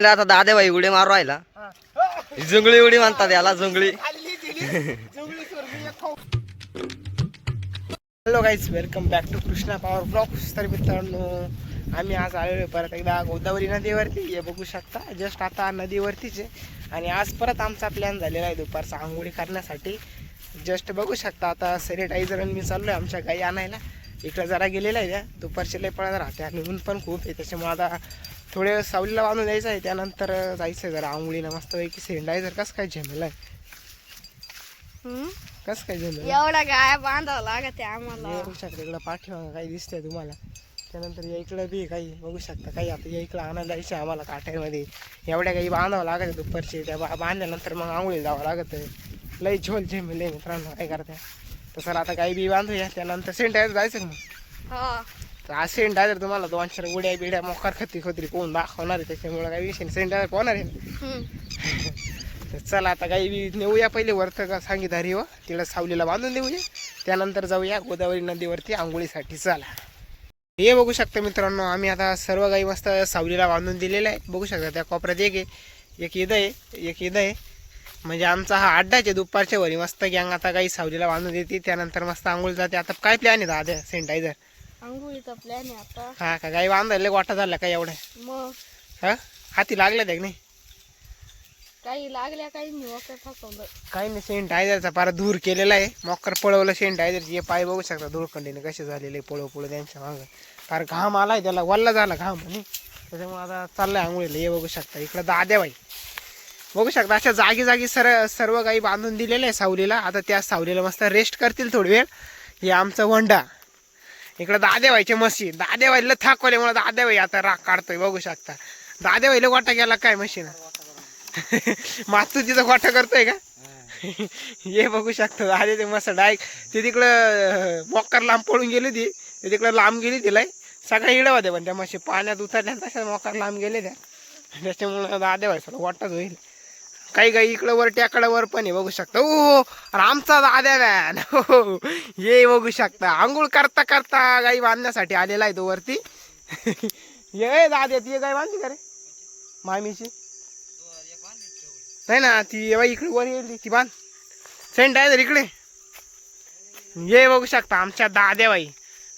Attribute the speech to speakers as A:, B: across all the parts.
A: आता दादे भाई उडी मारू राहिला. जुंगळी उडी म्हणतात याला, जुंगळी.
B: Hello guys, welcome back to Krishna power blogs. तर मित्रांनो, आम्ही आज आलेलो परत एकदा गोदावरी नदीवरती. हे बघू शकता, जस्ट आता नदीवरतीच आहे. आणि आज परत आमचा प्लॅन झालेला आहे दुपारचा आंघोळी करण्यासाठी. जस्ट बघू शकता, आता सॅनिटायझर मी चाललो आहे आमच्या गाई आणायला. इकडं जरा गेलेला आहे, त्या दुपारचे लय पळत राहते आणि ऊन पण खूप आहे. त्याच्यामुळे आता थोडे सावलीला बांधून द्यायचं आहे, त्यानंतर जायचं आहे जरा आंघोळीला. मस्तपैकी सॅनिटायझर कसं काय झेमेलं आहे, कसं काय झेमेलं
C: एवढा गाय बांधावं लागत आहे आम्हाला.
B: बघू शकता इकडं पाठीमागं काही दिसतंय तुम्हाला. त्यानंतर या इकडं बी काही बघू शकता, काही आता या इकडं आणायला जायचं आम्हाला काठ्यामध्ये. एवढ्या काही बांधावं लागत आहे दुपारचे. त्या बांधल्यानंतर मग आंघोळीला जावं लागत आहे. लई झोल झेमेले मित्रांनो, काय करताय. तसं आता काही बी बांधूया, त्यानंतर सॅनिटायझर जायचं मग. तर आज सॅनिटायझर तुम्हाला 2-4 उड्या बिड्या मोकार खत्री खोत्री कोण दाखवणार आहे, त्याच्यामुळे काही विषय सॅनिटायझर कोणार आहे. तर चला आता काही बी नेऊया, पहिले वरतं का सांगितलं व तिला सावलीला बांधून देऊया, त्यानंतर जाऊया गोदावरी नदीवरती आंघोळीसाठी. चला, हे बघू शकता मित्रांनो, आम्ही आता सर्व गाई मस्त सावलीला बांधून दिलेला आहे. बघू शकता त्या कोपऱ्यात एक इथं आहे, एक इथं आहे. म्हणजे आमचा हा अड्डाच आहे. दुपारच्या वरी मस्त गँग आता काही सावलीला बांधून देते, त्यानंतर मस्त आंघोळ जाते. आता काय प्लॅन आहे दादा सॅनिटायझर
C: आंघोळीचा प्लॅन आहे आता.
B: हा का, गाई बांधायला गोठा झाला काय एवढा?
C: मग
B: हा, हाती लागल्या त्या नाही?
C: काही लागल्या, काही मोकर फसवलं.
B: काही नाही, सॅनिटायझरचा पारा धूर केलेला आहे. मोकर पळवलं सॅनिटायझरचे. पाय बघू शकता धूळखंडीने कसे झालेले पळव त्यांच्या मागं. कारण घाम आलाय त्याला, वल्ला झाला घाम आणि त्याच्यामुळे आता चाललंय आंघोळीला. हे बघू शकता इकडं दाद्याबाई बघू शकता, अशा जागी जागी सर्व काही बांधून दिलेले आहे सावलीला. आता त्या सावलीला मस्त रेस्ट करतील थोडी वेळ. हे आमचं वंडा. इकडं दादेबाईचे म्हशी. दादेबाईला थाकवल्यामुळे दादेबाई आता राग काढतोय. बघू शकता दादेबाईला गोठा गेला काय म्हशीनं. मातू तिथं गोठा करतोय का? हे बघू शकता दादे ते मस्त डायरेक्ट ते तिकडं मोकर लांब पळून गेली ती, ते तिकडं लांब गेली तिला. सगळ्या इडं होते पण त्या म्हशी पाण्यात उतरल्या तशा मोकर लांब गेले त्या. त्याच्यामुळं दादेबाई सगळं गोठाच होईल. काही काही इकडं वर ट्याकडं वर पण आहे बघू शकता. ओ आमचा दाद्या व्यान हो, ये बघू शकता आंघोळ करता करता गाई बांधण्यासाठी आलेला आहे तो वरती. ये दाद्या, ती गाय बांधली का रे मामीची? नाही ना, ती इकडे वर येईल ती बांध. सॅनिटायझर इकडे ये बघू शकता आमच्या दाद्याबाई.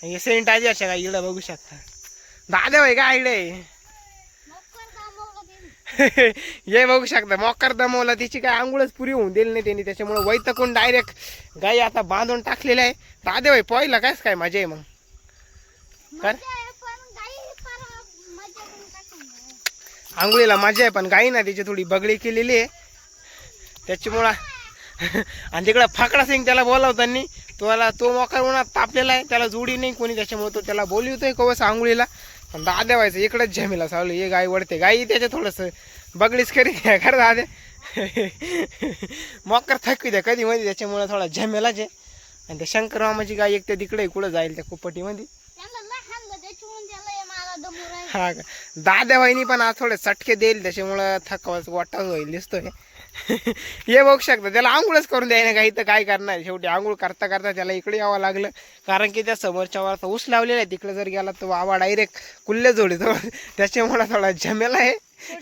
B: हे सॅनिटायझरच्या गाई इकडे बघू शकता. दाद्याबाई काय इकडे हे बघू शकता मोकर दमवला. तिची काय आंघोळच पुरी होऊन दिली नाही त्यांनी, त्याच्यामुळे वैतकून डायरेक्ट गाई आता बांधून टाकलेल्या आहे. दादेबाई पहिला कायच काय मजा आहे मग कर आंघोळीला मजा आहे. पण गाई ना तिची थोडी बगडी केलेली आहे त्याच्यामुळं. आणि तिकडं फाकडा सिंग त्याला बोलावताना तो मोकर उन्हात तापलेला आहे, त्याला जोडी नाही कोणी, त्याच्यामुळे तो त्याला बोलवतोय कवच आंघोळीला. पण दाद्या व्हायचं इकडंच झमेला सावलं. हे गाय वडते, गाई त्याच्या थोडंसं बगडीच करी द्या खरं दादे. मोकर थकवी द्या कधी मध्ये, त्याच्यामुळे थोडा झमेलाच आहे. आणि त्या शंकर मामाची गाय एक त्या तिकडे कुठं जाईल त्या कुपटीमध्ये. हा का, दाद्या वहिनी पण आज थोडे चटके देईल, त्याच्यामुळं थकवाच वाटा होईल दिसतोय. हे बघू शकता त्याला आंघोळच करून द्यायला काही, तर काय करणार. शेवटी आंघोळ करता करता त्याला इकडे यावं लागलं, कारण की त्या समोरच्या वारता ऊस लावलेला आहे. तिकडे जर गेला तर वावा डायरेक्ट कुल्ले जोडतो, त्याच्यामुळे थोडा झमेला आहे.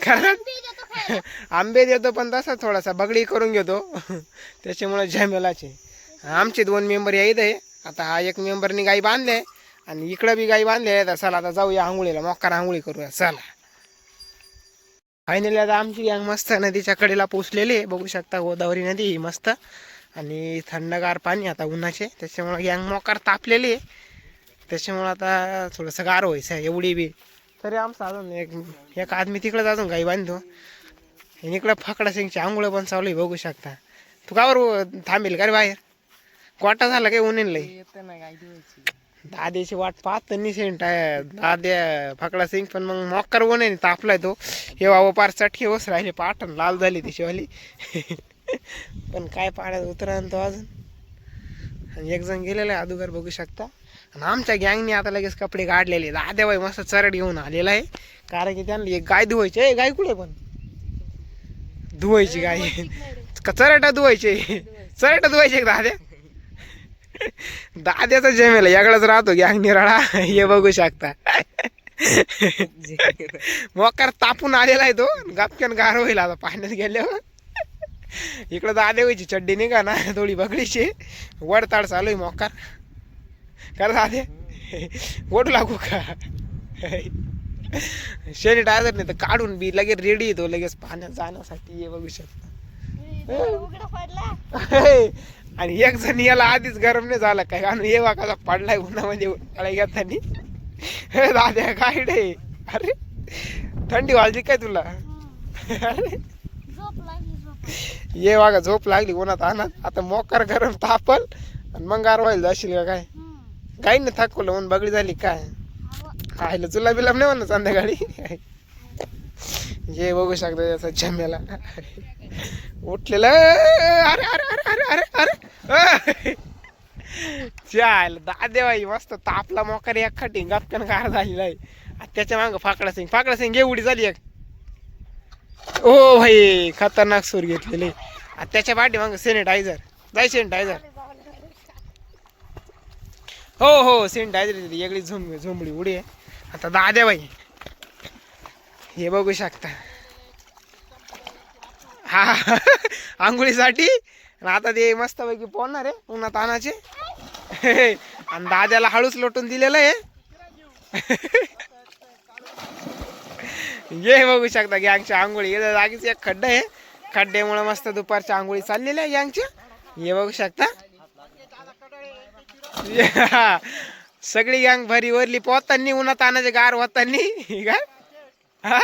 B: कारण आंबे देतो पण तसा थोडासा बगडी करून घेतो, त्याच्यामुळे झमेलाच आहे. आमचे 2 मेंबर या इथं आहे. आता हा एक मेंबरनी गाई बांधले आणि इकडं बी गाई बांधले आहे. चला आता जाऊया आंघोळीला, मोकार आंघोळी करूया चला. फायनली आता आमची गँग मस्त नदीच्या कडेला पोचलेली आहे. बघू शकता गोदावरी नदी मस्त आणि थंडगार पाणी आता उन्हाचे, त्याच्यामुळे गँग मोकार तापलेली आहे. त्याच्यामुळे आता थोडंसं गार व्हायचं आहे एवढी बी. तरी आमचं अजून एक आदमी तिकडंच अजून गाई बांधतो. इकडं फाकडा सिंगची आंघोळ पण चालू आहे बघू शकता. तू कावर थांबेल का रे बाहेर? गोटा झाला काही ऊन लय. दाद्याची वाट पाहत दाद्या फाकडा सिंग, पण मग मोकर ऊन आहे तापलाय तो. हे बाबा पार चटके ओस राहिले, पाटण लाल झाली तिशीवाली. पण काय पाण्यात उतरा तो अजून. आणि एक जण गेलेला आहे अदुगर बघू शकता. आणि आमच्या गँगने आता लगेच कपडे काढलेले. दाद्याबाई मस्त चरड घेऊन आलेला आहे, कारण की त्यांना एक गाय धुवायची. गाय कुठे पण धुवायची गाय का चरटा धुवायचे? चरटा धुवायचे दाद्या. दाद्याचा जमेला यागळाच राहतो गँग निराळा. हे बघू शकता. मोकार तापून आलेला आहे तो गपक्यान गार होईल आता पाण्यात गेल्यावर. इकडं दादेवायची चड्डी निघा ना थोडी बगडीची वडताड चालू आहे मोकार. कर दादे ओढू लागू का सॅनिटायझर नाही तर काढून बी लगेच रेडी येतो लगेच पाण्यात जाण्यासाठी. हे बघू शकता. आणि एक जण याला आधीच गरम नाही झालं काय कारण ये वाकाचा पडलाय उन्हामध्ये उन्हाळ्या घेताना. दाद्या काय रे अरे थंडी वाजली काय तुला. अरे ये वागा झोप लागली उन्हात आणत आता मोकार गरम तापल आणि मग गार व्हायला जाशील का काय. काही नाही थकवलं म्हणून बगडी झाली काय खायला तुला बिलाम नाही म्हणा संध्याकाळी. हे बघू शकता त्याचा झमेला उठलेला. अरे अरे अरे अरे अरे अरे चाल दादेवाई मस्त तापला मोकार एक खटी गपकन गार झालेला आहे. त्याच्या मागं फाकडा सिंग एवढी झाली एक. ओ भाई खतरनाक सूर घेतलेले. त्याच्या पाठी मागं सॅनिटायझर जाय सॅनिटायझर. हो हो सॅनिटायझर वेगळी झोंबडी उडी आहे. आता दादेवाई हे बघू शकता हा आंघोळीसाठी. आता ते मस्तपैकी पोहणार आहे उन्हात आणायचे. आणि दाद्याला हळूच लोटून दिलेलं आहे. हे बघू शकता गँगच्या आंघोळी जागीच एक खड्डा आहे. खड्ड्यामुळे मस्त दुपारच्या आंघोळी चाललेल्या आहे गँगच्या. हे बघू शकता सगळी गँग भरी वरली पोहतानी उन्हात आणायचे गार होतानी काय हा.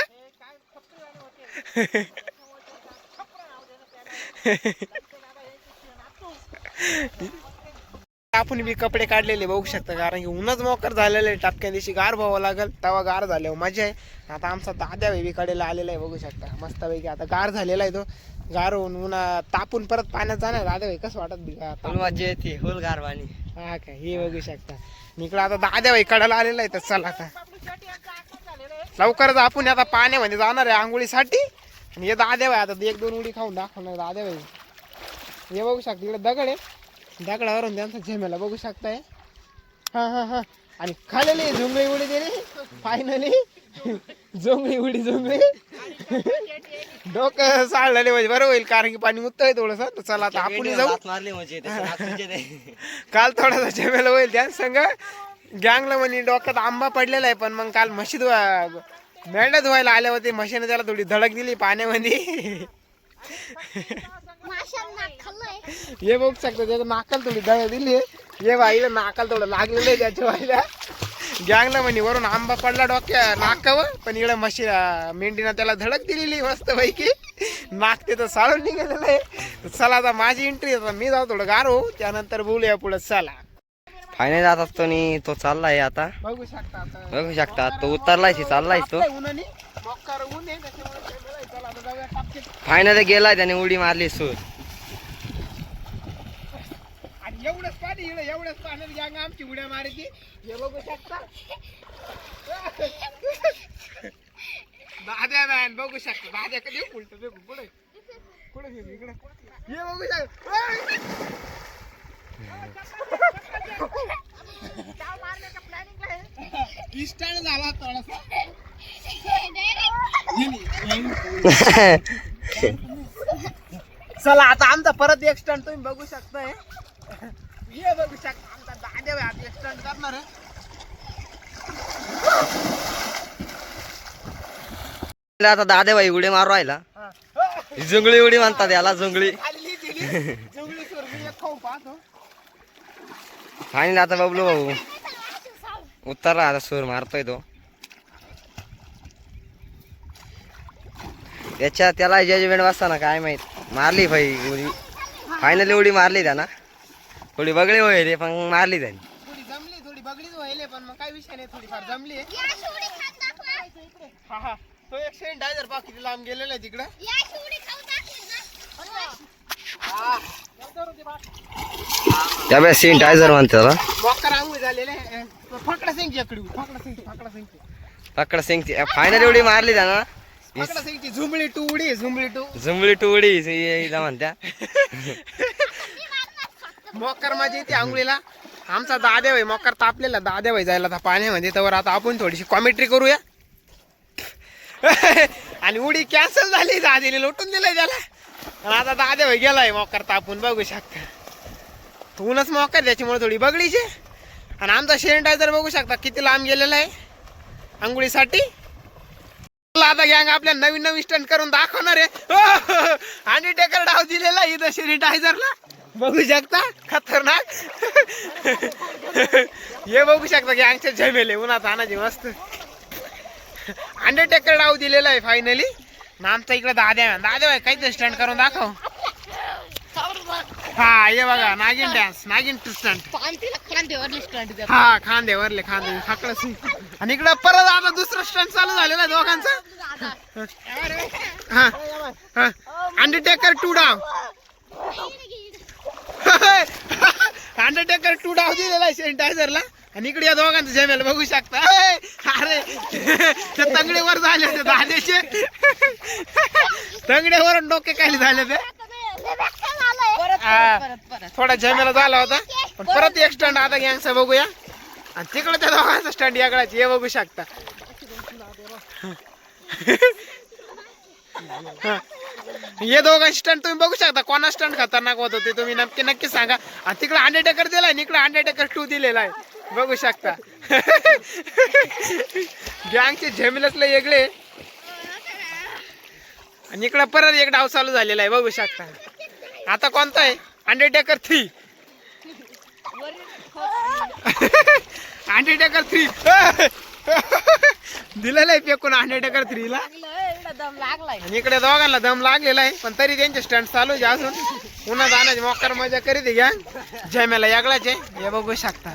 B: आपण बी कपडे काढलेले बघू शकता कारण की उन्हाच मोकर झालेले टपक्या दिवशी गार व्हावं लागल तेव्हा गार झाल्यावर मजा आहे. आता आमचा दाद्या बेबीकडेला आलेला आहे बघू शकता मस्तपैकी. आता गार झालेला आहे तो गार होऊन उन्हा तापून परत पाण्यात जाणार. दाद्या कसं वाटत
A: मजा येते होल गार पाणी.
B: हा काय हे बघू शकता. इकडं आता दाद्या कडाला आलेला आहे तर चला आता लवकरच आपण आता पाण्यामध्ये जाणार आहे आंघोळीसाठी. आणि हे दाद्या आता 1-2 उडी खाऊन दाखवणार दाद्या. हे बघू शकता इकडे दगड आहे दगडावरून त्यांचा झेमेला बघू शकताय. हा हा हा आणि खालेली झोंगळी उडी दिली फायनली. झोंगळी उडी झोंगळी डोकं साळले म्हणजे बरं होईल कारण की पाणी मुतय थोडस. तर चला आता आपण जाऊ. काल थोडासा झेमेला होईल त्या संग गँगला म्हणे डोक्यात आंबा पडलेला आहे. पण मग काल म्हशी मेंढ्या धुवायला आल्या होते म्हशीने त्याला थोडी धडक दिली पाण्यामध्ये. हे बघू शकता त्याच्या नाकाला थोडी धडक दिली. हे बाईला नाकाला थोडं लागलेलं आहे त्याच्या बाईला. गँगला म्हणे वरून आंबा पडला डोक्या नाकावर पण इकडे म्हशी मेंढीनं त्याला धडक दिलेली मस्त पैकी. नाक ते तर साळून निघालेलं आहे. चला आता माझी एंट्री आता मी जाऊ थोडं गार हो त्यानंतर बोलूया पुढे. चला
A: फायनल जातात तो चाललाय आता
B: बघू शकता
A: बघू शकता तो उतरलाय चाललाय तो फायनल गेलाय त्याने उडी मारली सूर.
B: आणि एवढंच पाणी एवढंच पाण्यात गँग आमची उड्या मारायची. हे बघू शकता दाद्या मॅन बघू शकता दाद्या कधी उलट बघू पुढे पुढे इकडे हे बघू शकता. स्टँड झाला थोडासा. चला आता आमचा परत एक स्टंट तुम्ही बघू शकताय. हे बघू शकता आमचा दाद्या आता एक स्टंट करणार आहे.
A: आता दादेबाई उडी मारू राहिला. जुंगळी उडी म्हणतात याला जुंगळी. फायनल आता बबलू भाऊ उतरला आता सूर मारतोय तो. त्याला जजमेंट बसताना काय माहित मारली भाई उडी. फायनली उडी मारली त्यानं. थोडी बगडी होईल पण मारली त्याने.
B: थोडी जमली थोडी बगडीच व्हायले पण मग काय विषय नाही थोडीफार जमली. हा हा तो एक सॅनिटायझर पा किती लांब गेलेला आहे तिकडं.
A: त्या सॅनिटायझर म्हणते त्याला.
B: मोकार आंघोळ झालेले फाकडा सिंगची अकडी फाकडा सिंगची
A: फायनल उडी मारली त्यानं.
B: फाकडा सिंगची झुंबळी टू उडी
A: जुंबळी टू उडी म्हणत्या.
B: मोकार माझी येते आंघोळीला आमचा दाद्या भाई मकर तापलेला दाद्या भाई जायला आता पाण्यामध्ये तर आता आपण थोडीशी कॉमेंट्री करूया. आणि उडी कॅन्सल झाली दादीने लुटून दिलंय त्याला. आणि आता दाद्या भाई गेलाय मकर तापून बघू शकता. ऊनच मकर त्याच्यामुळे थोडी बगडीची. आणि आमचा सॅनिटायझर बघू शकता किती लांब गेलेला आहे आंघोळीसाठी. आता गँग आपल्या नवीन नवीन स्टंट करून दाखवणार आहे. आणि टेकर डाव दिलेला इथं सॅनिटायझरला बघू शकता खतरनाक. हे बघू शकता गँगचे झमेले उन्हात आणायचे मस्त. अंडरटेकर डाव दिलेला आहे फायनली. आमचा इकडे दाद्या काहीतरी स्टंट करून दाखव. हा हे बघा नागिन डान्स नागिन स्टंट. हा खांद्यावरले खांदे फाकडच. आणि इकडं परत आता दुसरं स्टंट चालू झालेला दोघांचा. हा अंडरटेकर 2 डाव. अंडरटेकर 2 डाव दिलेला आहे सॅनिटायझरला. आणि इकडे या दोघांचं जमेल बघू शकता. अरे ते तंगडेवर झाले होते दाद्याचे. तंगडेवर डोके खाली झाले ते. थोडा जमेला झाला होता पण परत एक स्टंट आता गँगचा बघूया. आणि तिकडे त्या दोघांचा स्टंट याकडाच हे बघू शकता. हे दोघांचे स्टंट तुम्ही बघू शकता. कोणा स्टंट खतरनाक होत होते तुम्ही नक्की सांगा. आणि तिकडे अंडरटेकर दिलाय आणि इकडे अंडरटेकर 2 दिलेला आहे बघू शकता. गँगचे झेमिलच लय वेगळे. आणि इकडे परत एक डाव चालू झालेला आहे बघू शकता. आता कोणता आहे अंडरटेकर 3. अंडरटेकर 3 दिलेला आहे फेकून अंडरटेकर 3 ला. आणि इकडे दोघांना दम लागलेला आहे पण तरी त्यांचे स्टंट चालू आहे अजून. पुन्हा जाण्याची मोकर मजा करीत घ्या. झेमेला यागळाचे हे बघू शकता.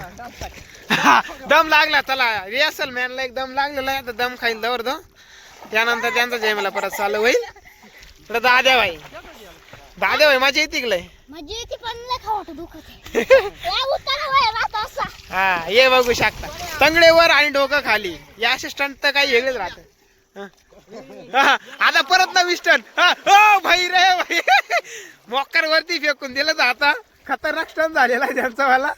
B: दम लागला चला रिहर्सल मॅनला एक दम लागलेला आहे. आता दम खाईल दवर दो त्यानंतर त्यांचा झेमेला परत चालू होईल. इकडे दाद्या भाई माझी येते इकडे. हा हे बघू शकता तंगडेवर आणि डोकं खाली. या असे स्टंट तर काही वेगळेच राहत. आता परत नवी स्टंट. भाई रे भाई मॉकर वरती फेकून दिलं तर आता खतरनाक स्टंट झालेला आहे त्यांचा वाला.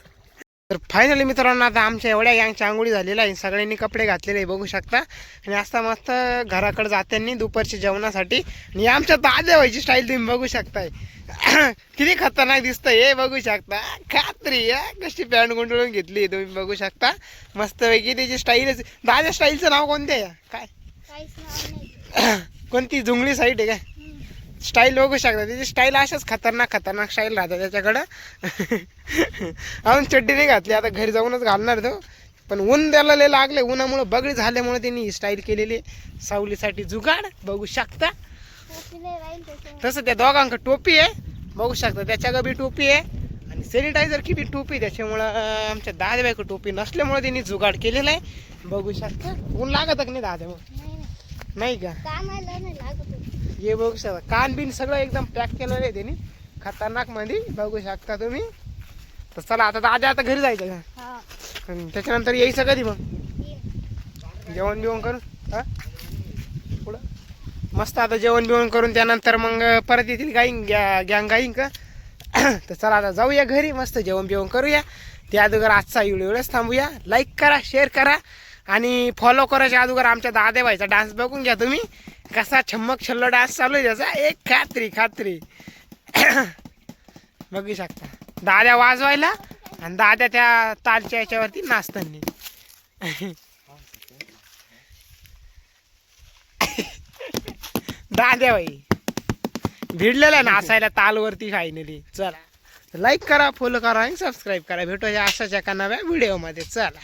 B: तर फायनली मित्रांनो आता आमच्या एवढ्या गँगच्या आंघोळी झालेल्या आहे. सगळ्यांनी कपडे घातलेले बघू शकता. आणि आता मस्त घराकडे जात्यांनी दुपारच्या जेवणासाठी. आणि आमच्या दाद्या व्हायची स्टाईल तुम्ही बघू शकताय. किती खतरनाक दिसतंय हे बघू शकता. खात्री कशी पॅन्ट गुंडळून घेतली तुम्ही बघू शकता. मस्त पैकी त्याची स्टाईलच. दाद्या स्टाईलचं नाव कोणतं आहे काय कोणती जुंगली साईड आहे काय स्टाईल बघू शकता. त्याची स्टाईल अशाच खतरनाक स्टाईल राहतात त्याच्याकडं. अजून चड्डी नाही घातली आता घरी जाऊनच घालणार तो. पण ऊन त्याला लय लागले. उन्हामुळे बगडी झाल्यामुळे त्यांनी ही स्टाईल केलेली. सावलीसाठी जुगाड बघू शकता. तसं त्या दोघांकडे टोपी आहे बघू शकता. त्याच्या बी टोपी आहे आणि सॅनिटायझर की बी टोपी. त्याच्यामुळं आमच्या दाद्याबाईकडे टोपी नसल्यामुळे त्यांनी जुगाड केलेला आहे बघू शकता. ऊन लागत की नाही दाद्या मग नाही का हे बघू शकता. कान बिन सगळं एकदम पॅक केलेलं आहे त्यांनी खतरनाक मध्ये बघू शकता तुम्ही. तर चला आता दाद्या आता घरी जायचं का त्याच्यानंतर यायचं कधी मग जेवण बिवण करून. हा पुढं मस्त आता जेवण बिवण करून त्यानंतर मग परत येतील गँग गाईन का. तर चला आता जाऊया घरी मस्त जेवण बिवण करूया. त्या अगोदर आजचा व्हिडिओच थांबूया. लाईक करा शेअर करा आणि फॉलो करायच्या अगोदर आमच्या दाद्या भाईचा डान्स बघून घ्या तुम्ही. कसा छम्मक छल्लो डान्स चालू आहे त्याचा एक खात्री बघू शकता. दाद्या वाजवायला आणि दाद्या त्या तालच्या याच्यावरती नाचताना. दाद्या बाई भिडलेला नाचायला तालवरती फायनली. चला लाईक करा फॉलो करा आणि सबस्क्राईब करा. भेटूया अशाच एका नव्या व्हिडिओमध्ये. चला.